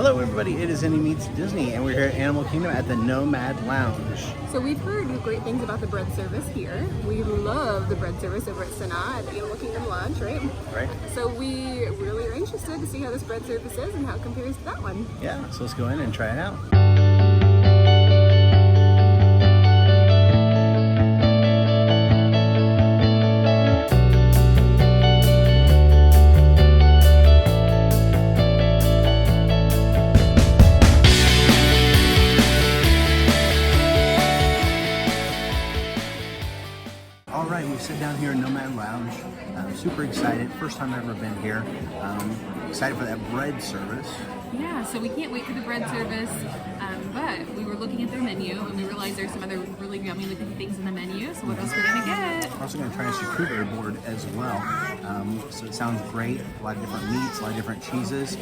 Hello everybody, it is Indy Meets Disney and we're here at Animal Kingdom at the Nomad Lounge. So we've heard great things about the bread service here. We love the bread service over at Sanaa at the Animal Kingdom Lounge, right? Right. So we really are interested to see how this bread service is and how it compares to that one. Yeah, so let's go in and try it out. All right, we sit down here in Nomad Lounge. I'm super excited. First time I've ever been here. Excited for that bread service. Yeah, so we can't wait for the bread service, but we were looking at their menu and we realized there's some other really yummy looking things in the menu, so what else we're gonna get? We're also gonna try a charcuterie board as well. So it sounds great, a lot of different meats, a lot of different cheeses.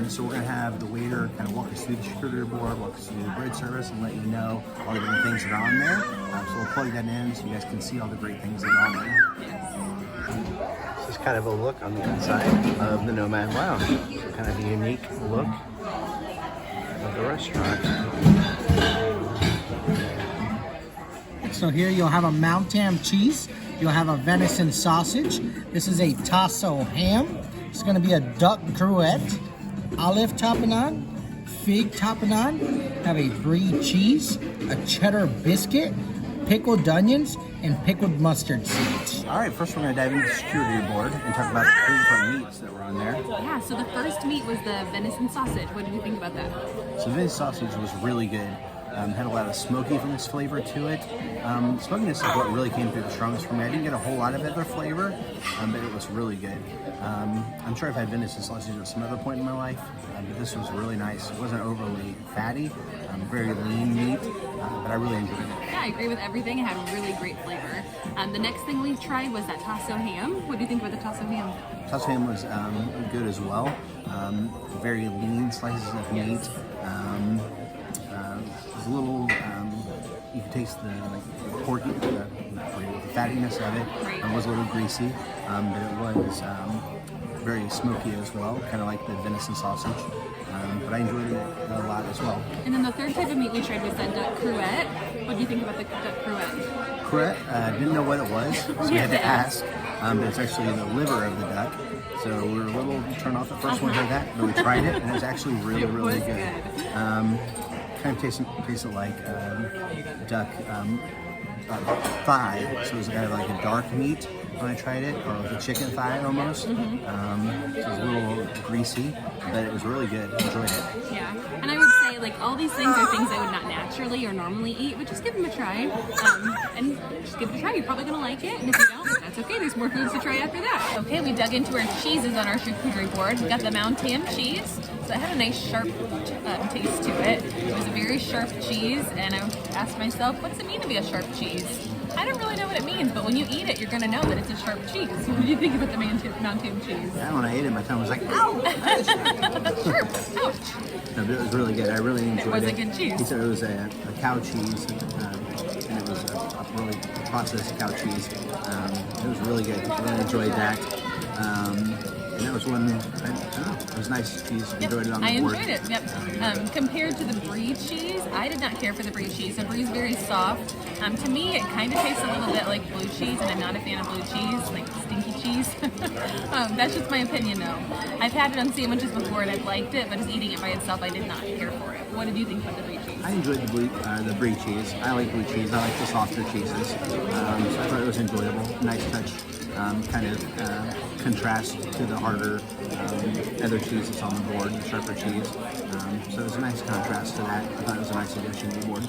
So we're gonna have the waiter kind of walk us through the charcuterie board, walk us through the bread service and let you know all the different things that are on there. So we'll plug that in so you guys can see all the great things that are on there. This is kind of a look on the inside of the Nomad Lounge. So kind of a unique look of the restaurant. So here you'll have a mountain cheese, you'll have a venison sausage, this is a tasso ham, it's going to be a duck cruet, olive tapenade, fig tapenade, have a brie cheese, a cheddar biscuit, pickled onions, and pickled mustard seeds. All right, first we're going to dive into the charcuterie board and talk about the three different meats that were on there. Yeah, so the first meat was the venison sausage. What did you think about that? So the venison sausage was really good. Had a lot of smokiness flavor to it. Smokiness is what really came through the strongest for me. I didn't get a whole lot of other flavor, but it was really good. I'm sure I've had venison sausage at some other point in my life, but this was really nice. It wasn't overly fatty, very lean meat, but I really enjoyed it. Yeah, I agree with everything. It had really great flavor. The next thing we tried was that tasso ham. What do you think about the tasso ham? Tasso ham was good as well. Very lean slices of meat. It was a little, you could taste the porky, the fattiness of it. Right. It was a little greasy, but it was very smoky as well, kind of like the venison sausage. But I enjoyed it a lot as well. And then the third type of meat we tried was that duck cruet. What do you think about the duck cruet? Cruet, didn't know what it was, so we had to ask. But it's actually the liver of the duck. So we were a little turned off the first one heard that, but we tried it and it was actually really, really good. Kind of tasted like duck thigh, so it was kind of like a dark meat when I tried it, or like a chicken thigh almost. So it was a little greasy, but it was really good. Enjoyed it. Yeah, and I would say like all these things are things I would not naturally or normally eat, but just give them a try. And just give it a try. You're probably gonna like it, and if you don't, that's okay. There's more foods to try after that. Okay, we dug into our cheeses on our charcuterie board. We got the mountain cheese. So it had a nice sharp taste to it. It was a very sharp cheese, and I asked myself, what's it mean to be a sharp cheese? I don't really know what it means, but when you eat it, you're going to know that it's a sharp cheese. What do you think about the mountain cheese? Yeah, when I ate it, my tongue was like, ow! That's sharp. Ouch. No, but it was really good. I really enjoyed it. It was a good cheese. He said it was a cow cheese, and it was a really processed cow cheese. It was really good. I really enjoyed that. And that was one, I don't know, it was nice cheese. Yep. Enjoyed it on the board. I enjoyed it, yep. Compared to the brie cheese, I did not care for the brie cheese. The brie is very soft. To me, it kind of tastes a little bit like blue cheese, and I'm not a fan of blue cheese, like stinky cheese. That's just my opinion, though. I've had it on sandwiches before, and I've liked it, but just eating it by itself, I did not care for it. What did you think about the brie cheese? I enjoyed the brie cheese. I like blue cheese. I like the softer cheeses. So I thought it was enjoyable. Nice touch. Kind of contrast to the harder other cheese that's on the board, the sharper cheese. So it was a nice contrast to that. I thought it was a nice addition to the board.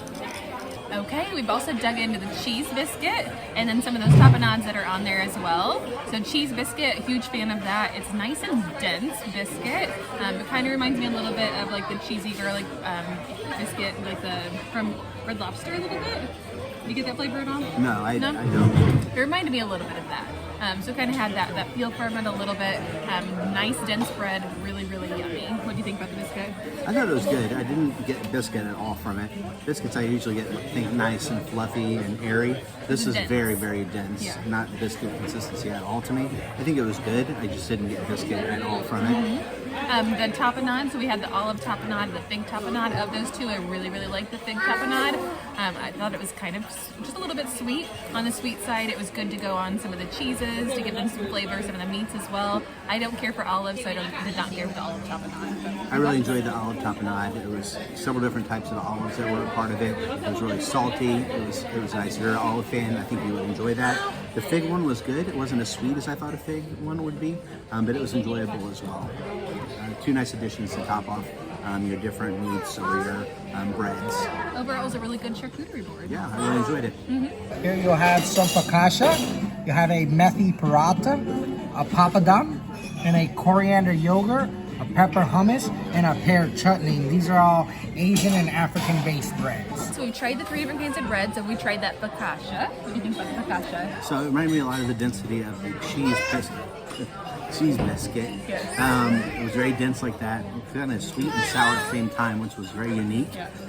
Okay, we've also dug into the cheese biscuit and then some of those tapenades that are on there as well. So cheese biscuit, huge fan of that. It's nice and dense biscuit. It kind of reminds me a little bit of like the cheesy garlic biscuit, like from Red Lobster a little bit. You get that flavor at all? No, I don't. It reminded me a little bit of that. So kind of had that feel from it a little bit. Nice dense bread, really, really yummy. What do you think about the biscuit? I thought it was good. I didn't get biscuit at all from it. Biscuits I usually get, think nice and fluffy and airy. This is dense. very, very dense. Yeah. Not biscuit consistency at all to me. I think it was good. I just didn't get biscuit at all from it. The tapenade, so we had the olive tapenade and the fig tapenade. Of those two, I really, really liked the fig tapenade. I thought it was kind of just a little bit sweet. On the sweet side, it was good to go on some of the cheeses to give them some flavor, some of the meats as well. I don't care for olives, so I did not care for the olive tapenade. I really enjoyed the olive tapenade. It was several different types of olives that were a part of it. It was really salty. It was nice. If you're an olive fan, I think you would enjoy that. The fig one was good. It wasn't as sweet as I thought a fig one would be, but it was enjoyable as well. Two nice additions to top off your different meats or your breads. Overall, it was a really good charcuterie board. Yeah, I really enjoyed it. Here you'll have some focaccia, you have a methi paratha, a papadum, and a coriander yogurt, a pepper hummus, and a pear chutney. These are all Asian and African-based breads. So we tried the 3 different kinds of bread. So we tried that focaccia. What do you think about the focaccia? So it reminded me a lot of the density of the cheese biscuit. Yes. It was very dense like that, kind of sweet and sour at the same time, which was very unique.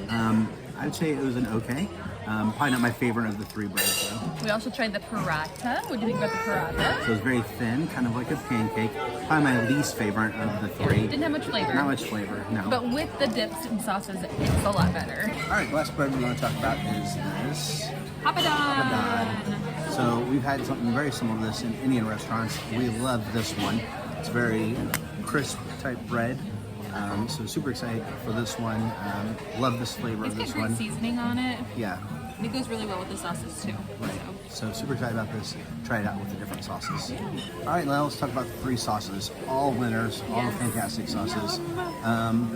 I would say it was an okay. Probably not my favorite of the 3 breads though. We also tried the paratha. What do you think about the paratha? So it was very thin, kind of like a pancake. Probably my least favorite of the 3. Didn't have much flavor. Not much flavor, no. But with the dips and sauces, it's a lot better. All right, the last bread we want to talk about is this. Papadon. So we've had something very similar to this in Indian restaurants. We love this one. It's very crisp type bread. So super excited for this one. Love this flavor It's of got this great one. seasoning on it. Yeah, And it goes really well with the sauces too. right. So super excited about this. Try it out with the different sauces. All right, now let's talk about the 3 sauces. All winners, all Yes. fantastic sauces.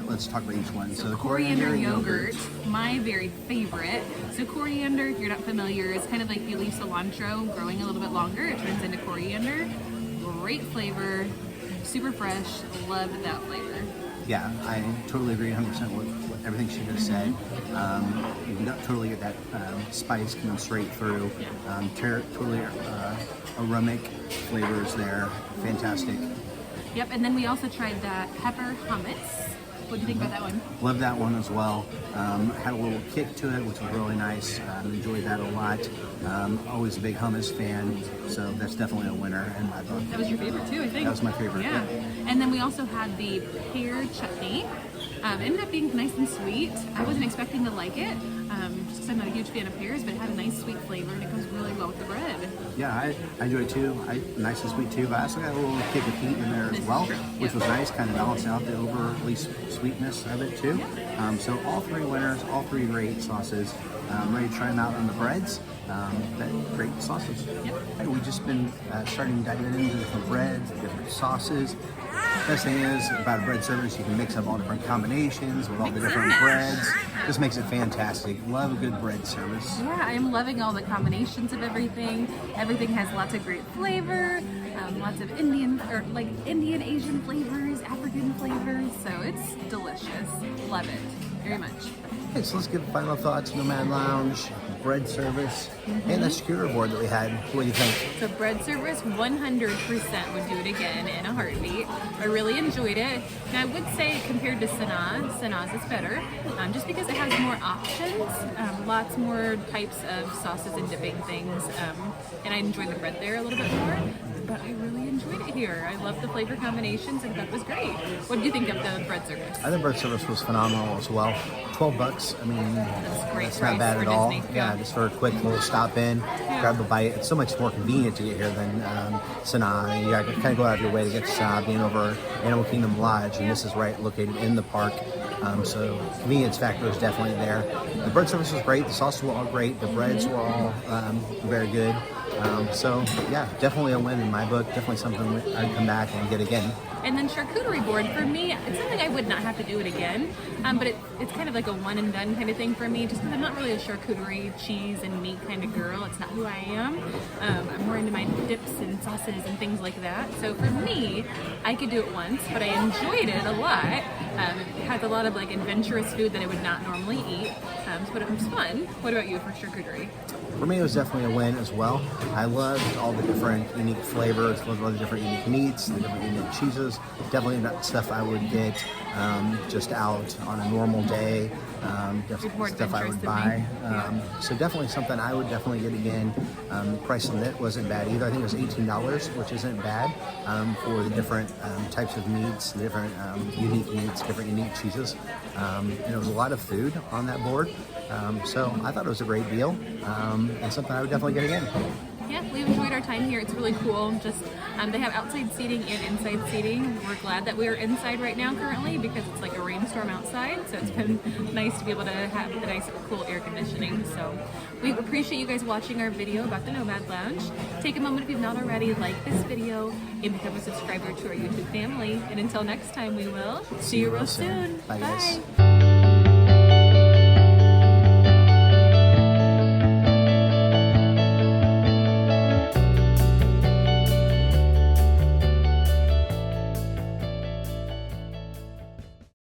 Let's talk about each one. So the Coriander yogurt, my very favorite. So coriander, if you're not familiar, is kind of like you leave cilantro growing a little bit longer. It turns into coriander. Great flavor, super fresh. Love that flavor. Yeah, I totally agree 100% with everything she just said. You can totally get that spice coming straight through. Totally aromatic flavors there. Fantastic. Yep, and then we also tried that pepper hummus. What do you think about that one? Love that one as well. Had a little kick to it, which was really nice. Enjoyed that a lot. Always a big hummus fan, so that's definitely a winner in my book. That was your favorite too, I think. That was my favorite, Yeah. And then we also had the pear chutney. Ended up being nice and sweet. I wasn't expecting to like it, just because I'm not a huge fan of pears, but it had a nice sweet flavor and it goes really well with the bread. Yeah, I enjoyed it too. Nice and sweet too, but I also got a little kick of heat in there as This is well, true, which yeah. was nice, kind of balanced out the overly sweetness of it too. So all 3 winners, all 3 great sauces. Ready to try them out on the breads. Great sauces. Yep. Hey, we've just been starting diving into the different breads, the different sauces. Best thing is about a bread service, you can mix up all different combinations with all the Mix and different match. breads. This makes it fantastic. Love a good bread service. Yeah, I'm loving all the combinations of everything. Everything has lots of great flavor, lots of Indian, Asian flavors, African flavors, so it's delicious. Love it very much. Okay, so let's give final thoughts. Nomad Lounge, bread service, and the scooter board that we had. What do you think? So bread service, 100% would do it again in a heartbeat. I really enjoyed it. Now I would say compared to Sanaa's is better, just because it has more options, lots more types of sauces and dipping things, and I enjoyed the bread there a little bit more. But I really enjoyed it here. I love the flavor combinations and that was great. What do you think of the bread service? I think bread service was phenomenal as well. $12. I mean, That's great it's not price bad for at all. Disney. Yeah, just for a quick little stop in, grab a bite. It's so much more convenient to get here than Sanaa. You got to kind of go out of your way to get to Sanaa, being over Animal Kingdom Lodge, and this is right located in the park. So convenience factor is definitely there. The bread service was great. The sauces were all great. The breads were all very good. So yeah, definitely a win in my book. Definitely something I'd come back and get again. And then charcuterie board, for me, it's something I would not have to do it again, but it's kind of like a one and done kind of thing for me, just because I'm not really a charcuterie, cheese, and meat kind of girl. It's not who I am. I'm more into my dips and sauces and things like that. So for me, I could do it once, but I enjoyed it a lot. It has a lot of like adventurous food that I would not normally eat, but it was fun. What about you for charcuterie? For me, it was definitely a win as well. I loved all the different unique flavors, loved all the different unique meats, the different unique cheeses, cheese. Definitely not stuff I would get just out on a normal day. More Stuff I adventurous would than buy. me. So definitely something I would definitely get again. The price on it wasn't bad either. I think it was $18, which isn't bad for the different types of meats, the different unique meats, different unique cheeses. And it was a lot of food on that board. So I thought it was a great deal and something I would definitely get again. Yeah, we enjoyed our time here. It's really cool. Just they have outside seating and inside seating. We're glad that we're inside right now currently because it's like a rainstorm outside. So it's been nice to be able to have the nice cool air conditioning. So we appreciate you guys watching our video about the Nomad Lounge. Take a moment if you've not already, like this video and become a subscriber to our YouTube family. And until next time, we will see you real soon. Bye, guys. Bye.